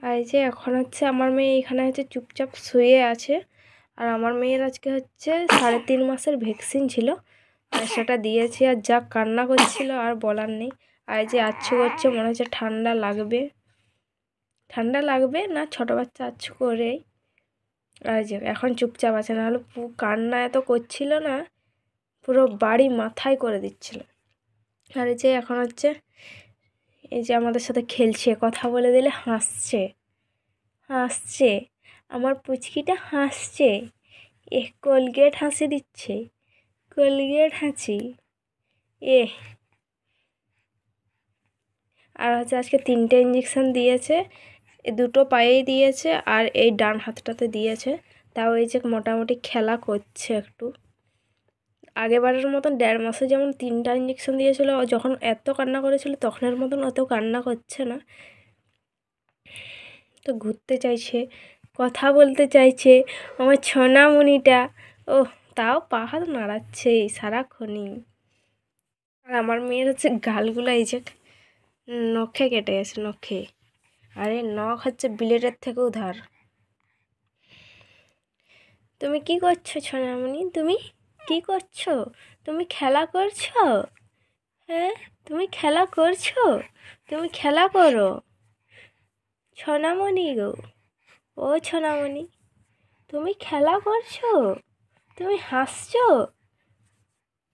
আর এই যে এখন হচ্ছে আমার মেয়ে এখানে হচ্ছে চুপচাপ শুয়ে আছে। আর আমার মেয়ের আজকে হচ্ছে 3.5 মাসের ভ্যাকসিন ছিল, আর সেটা দিয়েছি। আর যা কান্না করছিল আর বলার নেই। আর এই যে আচ্ছু করছে, মনে হচ্ছে ঠান্ডা লাগবে। ঠান্ডা লাগবে না, ছোটো বাচ্চা আচ্ছু করেই। আর যে এখন চুপচাপ আছে, নাহলে কান্না এত করছিল না, পুরো বাড়ি মাথায় করে দিচ্ছিল। আর এই যে এখন হচ্ছে এই যে আমাদের সাথে খেলছে, কথা বলে দিলে হাসছে হাসছে। আমার পুচকিটা হাসছে, কোলগেট হাসি দিচ্ছে, কোলগেট হাসি এ। আর হচ্ছে আজকে 3টে ইঞ্জেকশান দিয়েছে, দুটো পায়েই দিয়েছে আর এই ডান হাতটাতে দিয়েছে। তাও এই যে মোটামুটি খেলা করছে একটু। আগেবারের মতন 1.5 মাসে যেমন 3টা ইঞ্জেকশন দিয়েছিল, যখন এত কান্না করেছিল তখনের মতন অত কান্না করছে না। তো ঘুরতে চাইছে, কথা বলতে চাইছে আমার সোনামণিটা। ও তাও পা হাত নাড়াচ্ছেই সারাক্ষণই। আর আমার মেয়ের হচ্ছে গালগুলো এই যে নখে কেটে গেছে, নখে। আরে নখ হচ্ছে ব্লেডের থেকেও ধার। তুমি কি করছো সোনামণি? তুমি কি করছো? তুমি খেলা করছো? হ্যাঁ, তুমি খেলা করছো? তুমি খেলা করো সোনামণি গো। ও সোনামণি, তুমি খেলা করছো? তুমি হাসছো?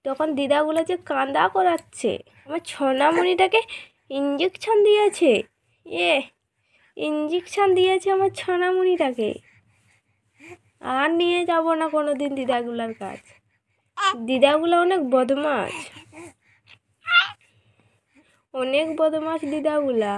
তখন দিদাগুলো যে কাঁদা করাচ্ছে, আমার সোনামণিটাকে ইঞ্জেকশন দিয়েছে। এ ইঞ্জেকশন দিয়েছে আমার সোনামণিটাকে। আর নিয়ে যাব না কোনো দিন দিদাগুলার কাছ। দিদাগুলো অনেক বদমাশ, অনেক বদমাশ দিদাগুলা।